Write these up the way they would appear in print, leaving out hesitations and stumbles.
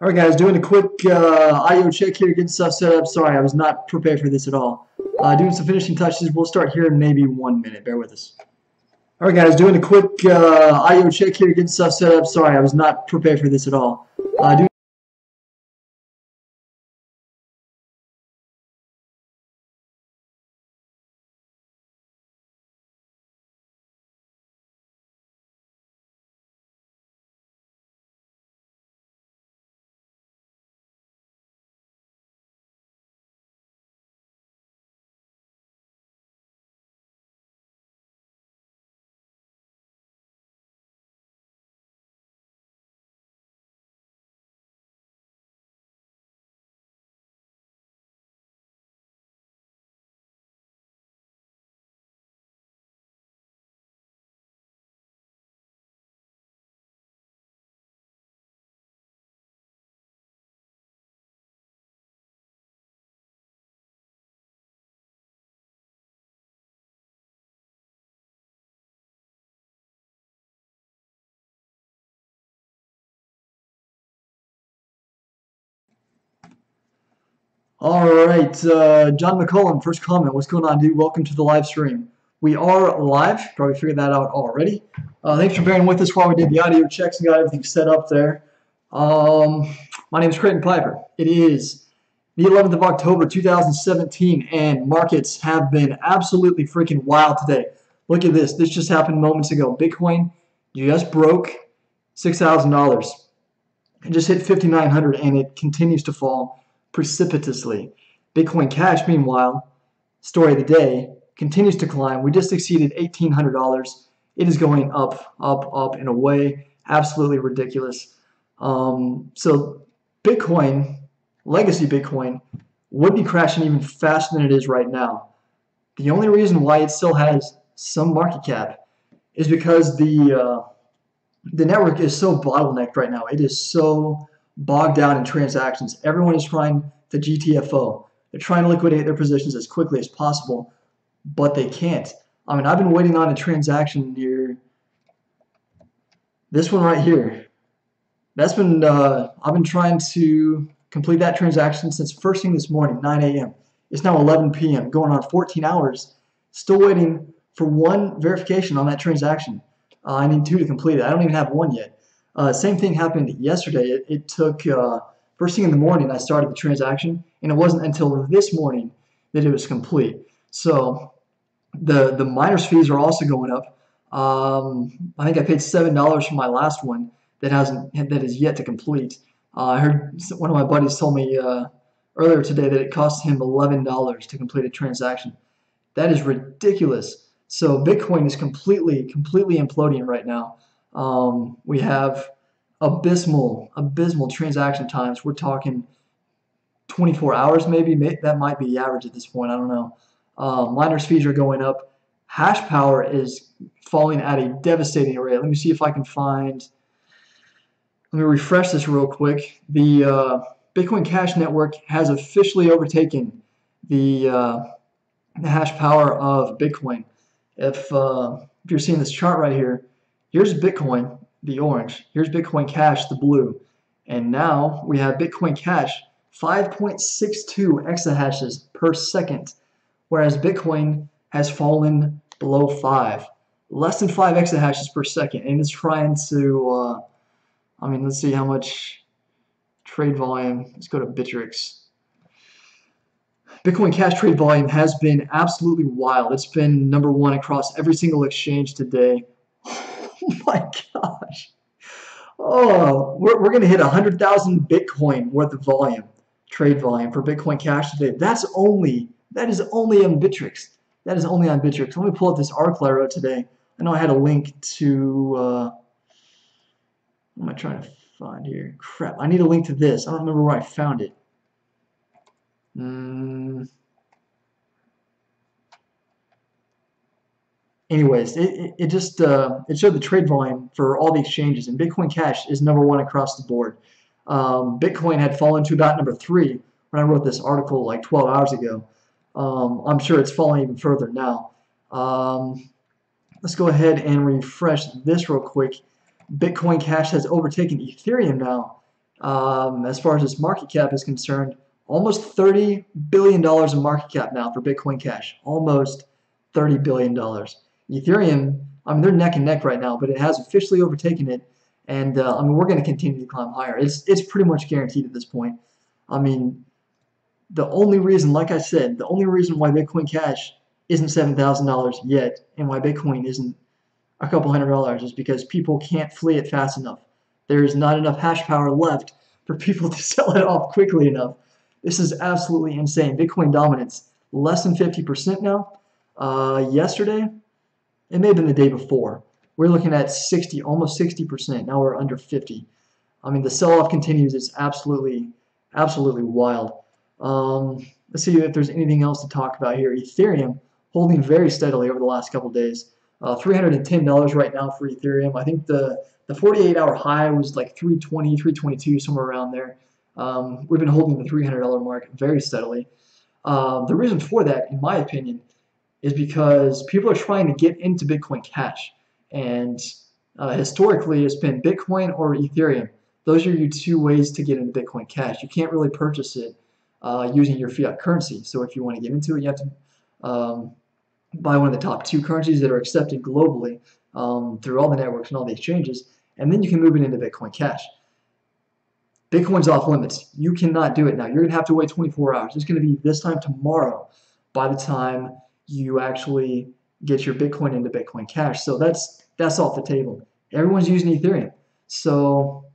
All right, guys, doing a quick IO check here, getting stuff set up. Sorry, I was not prepared for this at all. Doing some finishing touches. We'll start here in maybe 1 minute. Bear with us. All right, guys, doing a quick IO check here, getting stuff set up. Sorry, I was not prepared for this at all. Doing All right, John McCullum, first comment. What's going on, dude? Welcome to the live stream. We are live. Probably figured that out already. Thanks for bearing with us while we did the audio checks and got everything set up there. My name is Creighton Piper. It is the 11th of October, 2017, and markets have been absolutely freaking wild today. Look at this. This just happened moments ago. Bitcoin just broke $6,000. It just hit 5,900, and it continues to fall precipitously. Bitcoin Cash, meanwhile, story of the day, continues to climb. We just exceeded $1,800. It is going up, up, up and away. Absolutely ridiculous. So Bitcoin, legacy Bitcoin, would be crashing even faster than it is right now. The only reason why it still has some market cap is because the network is so bottlenecked right now. It is so bogged down in transactions. Everyone is trying to GTFO. They're trying to liquidate their positions as quickly as possible, but they can't. I mean, I've been waiting on a transaction here. This one right here. That's been I've been trying to complete that transaction since first thing this morning, 9 a.m. It's now 11 p.m. going on 14 hours. Still waiting for one verification on that transaction. I need two to complete it. I don't even have one yet. Same thing happened yesterday. It took, first thing in the morning, I started the transaction, and it wasn't until this morning that it was complete. So the miners fees are also going up. I think I paid $7 for my last one that is yet to complete. I heard one of my buddies told me earlier today that it cost him $11 to complete a transaction. That is ridiculous. So Bitcoin is completely imploding right now. We have abysmal transaction times. We're talking 24 hours maybe. That might be average at this point. I don't know. Miners fees are going up. Hash power is falling at a devastating rate. Let me see if I can find. Let me refresh this real quick. The Bitcoin Cash network has officially overtaken the hash power of Bitcoin. If you're seeing this chart right here, here's Bitcoin, the orange. Here's Bitcoin Cash, the blue. And now we have Bitcoin Cash 5.62 exahashes per second, whereas Bitcoin has fallen below 5. Less than 5 exahashes per second. And it's trying to, I mean, let's see how much trade volume. Let's go to Bittrex. Bitcoin Cash trade volume has been absolutely wild. It's been #1 across every single exchange today. Oh my gosh. Oh, we're going to hit 100,000 Bitcoin worth of volume, trade volume for Bitcoin Cash today. That is only on Bittrex. That is only on Bittrex. Let me pull up this article I wrote today. I know I had a link to, what am I trying to find here? Crap, I need a link to this. I don't remember where I found it. Anyways, it just it showed the trade volume for all the exchanges, and Bitcoin Cash is #1 across the board. Bitcoin had fallen to about #3 when I wrote this article like 12 hours ago. I'm sure it's falling even further now. Let's go ahead and refresh this real quick. Bitcoin Cash has overtaken Ethereum now. As far as its market cap is concerned, almost $30 billion in market cap now for Bitcoin Cash. Almost $30 billion. Ethereum, I mean, they're neck and neck right now, but it has officially overtaken it. And I mean, we're going to continue to climb higher. It's pretty much guaranteed at this point. I mean, the only reason, like I said, the only reason why Bitcoin Cash isn't $7,000 yet and why Bitcoin isn't a couple $100 is because people can't flee it fast enough. There's not enough hash power left for people to sell it off quickly enough. This is absolutely insane. Bitcoin dominance, less than 50% now. Yesterday, it may have been the day before. We're looking at 60, almost 60%. Now we're under 50. I mean, the sell-off continues. It's absolutely wild. Let's see if there's anything else to talk about here. Ethereum holding very steadily over the last couple days. $310 right now for Ethereum. I think the 48-hour high was like 320, 322, somewhere around there. We've been holding the $300 mark very steadily. The reason for that, in my opinion, is because people are trying to get into Bitcoin Cash. And historically, it's been Bitcoin or Ethereum. Those are your two ways to get into Bitcoin Cash. You can't really purchase it using your fiat currency. So if you want to get into it, you have to buy one of the top two currencies that are accepted globally through all the networks and all the exchanges, and then you can move it into Bitcoin Cash. Bitcoin's off limits. You cannot do it now. You're going to have to wait 24 hours. It's going to be this time tomorrow by the time you actually get your Bitcoin into Bitcoin Cash. So that's off the table. Everyone's using Ethereum. So,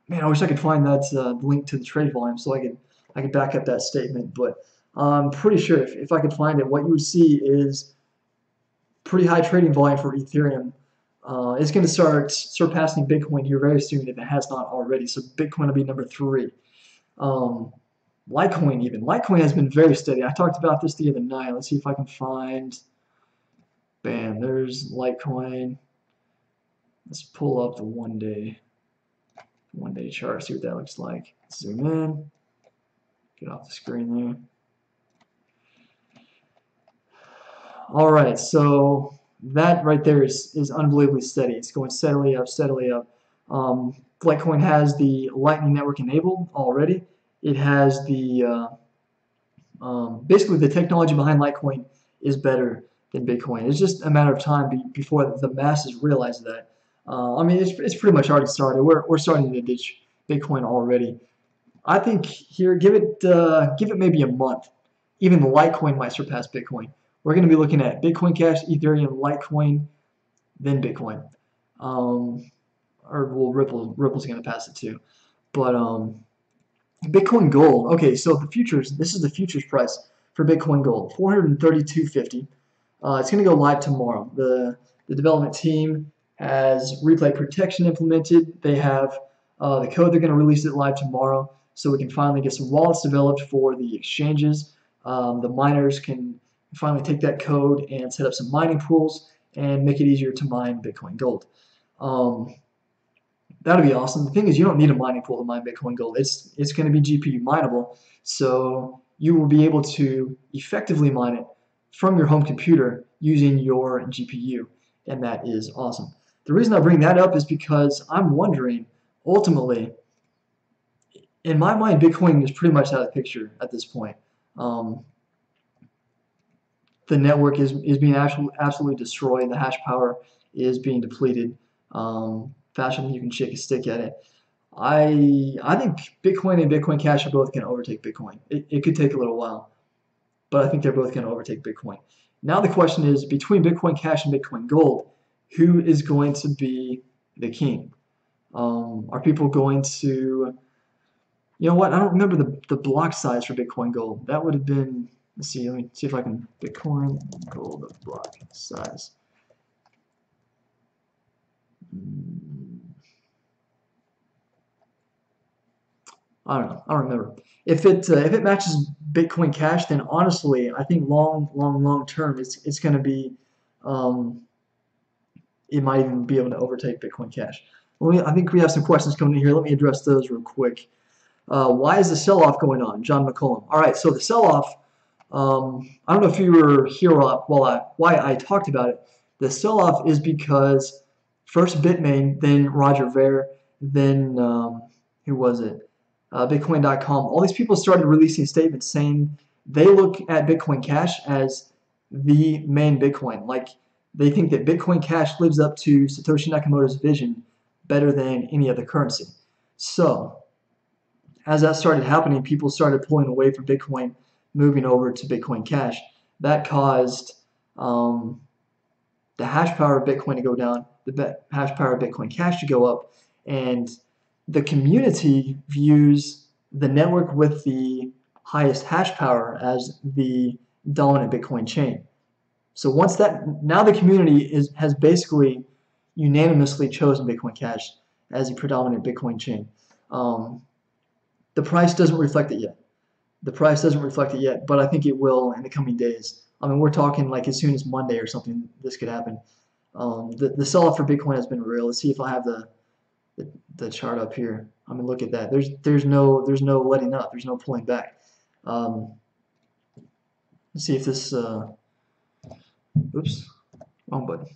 man, I wish I could find that link to the trade volume so I could back up that statement. But I'm pretty sure if I could find it, what you would see is pretty high trading volume for Ethereum. It's going to start surpassing Bitcoin here very soon if it has not already. So Bitcoin will be number 3. Litecoin even. Litecoin has been very steady. I talked about this the other night. Let's see if I can find. Bam, there's Litecoin. Let's pull up the one-day chart, see what that looks like. Zoom in. Get off the screen there. All right, so that right there is unbelievably steady. It's going steadily up, steadily up. Litecoin has the Lightning Network enabled already. It has the basically the technology behind Litecoin is better than Bitcoin. It's just a matter of time before the masses realize that. I mean, it's pretty much already started. We're starting to ditch Bitcoin already. I think here, give it maybe a month. Even the Litecoin might surpass Bitcoin. We're going to be looking at Bitcoin Cash, Ethereum, Litecoin, then Bitcoin. Or well, Ripple's going to pass it too. But Bitcoin Gold. Okay, so the futures. This is the futures price for Bitcoin Gold, $432.50. It's going to go live tomorrow. The development team has replay protection implemented. They have the code. They're going to release it live tomorrow, so we can finally get some wallets developed for the exchanges. The miners can finally take that code and set up some mining pools and make it easier to mine Bitcoin Gold. That'd be awesome. The thing is, you don't need a mining pool to mine Bitcoin Gold. It's going to be GPU mineable, so you will be able to effectively mine it from your home computer using your GPU, and that is awesome. The reason I bring that up is because I'm wondering, ultimately, in my mind, Bitcoin is pretty much out of the picture at this point. The network is being absolutely destroyed. The hash power is being depleted faster than you can shake a stick at it. I think Bitcoin and Bitcoin Cash are both going to overtake Bitcoin. It could take a little while, but I think they're both going to overtake Bitcoin. Now the question is, between Bitcoin Cash and Bitcoin Gold, who is going to be the king? Are people going to, you know what, I don't remember the block size for Bitcoin Gold. That would have been, let's see, let me see if I can, Bitcoin Gold block size. I don't know. I don't remember. If it matches Bitcoin Cash, then honestly, I think long term, it's going to be, it might even be able to overtake Bitcoin Cash. I think we have some questions coming in here. Let me address those real quick. Why is the sell-off going on? John McCollum. All right, so the sell-off, I don't know if you were here while why I talked about it. The sell-off is because first Bitmain, then Roger Ver, then who was it? Bitcoin.com. All these people started releasing statements saying they look at Bitcoin Cash as the main Bitcoin. Like they think that Bitcoin Cash lives up to Satoshi Nakamoto's vision better than any other currency. So as that started happening, people started pulling away from Bitcoin, moving over to Bitcoin Cash. That caused the hash power of Bitcoin to go down, the hash power of Bitcoin Cash to go up, and the community views the network with the highest hash power as the dominant Bitcoin chain. So once that, now the community has basically unanimously chosen Bitcoin Cash as the predominant Bitcoin chain. The price doesn't reflect it yet. The price doesn't reflect it yet, but I think it will in the coming days. I mean, we're talking like as soon as Monday or something, this could happen. The sell-off for Bitcoin has been real. Let's see if I have the chart up here. I'm gonna look at that. There's no letting up. There's no pulling back. Let's see if this. Oops, wrong button.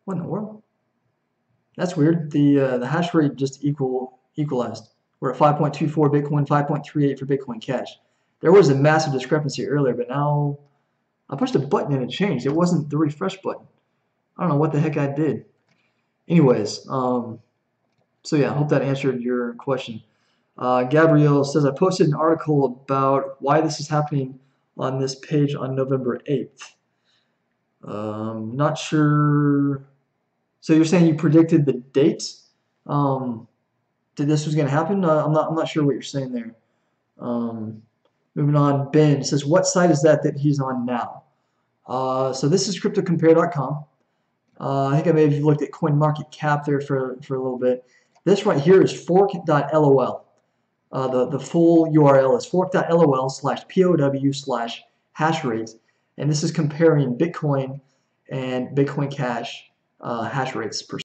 What in the world? That's weird. The hash rate just equalized. We're at 5.24 Bitcoin, 5.38 for Bitcoin Cash. There was a massive discrepancy earlier, but now I pushed a button and it changed. It wasn't the refresh button. I don't know what the heck I did. Anyways, so yeah, I hope that answered your question. Gabrielle says, I posted an article about why this is happening on this page on November 8th. Not sure. So you're saying you predicted the date that this was going to happen? I'm not sure what you're saying there. Moving on, Ben says, what site is that he's on now? So this is cryptocompare.com. I think I may have looked at CoinMarketCap there for a little bit. This right here is fork.lol. The full URL is fork.lol/POW/hashrate, and this is comparing Bitcoin and Bitcoin Cash hash rates per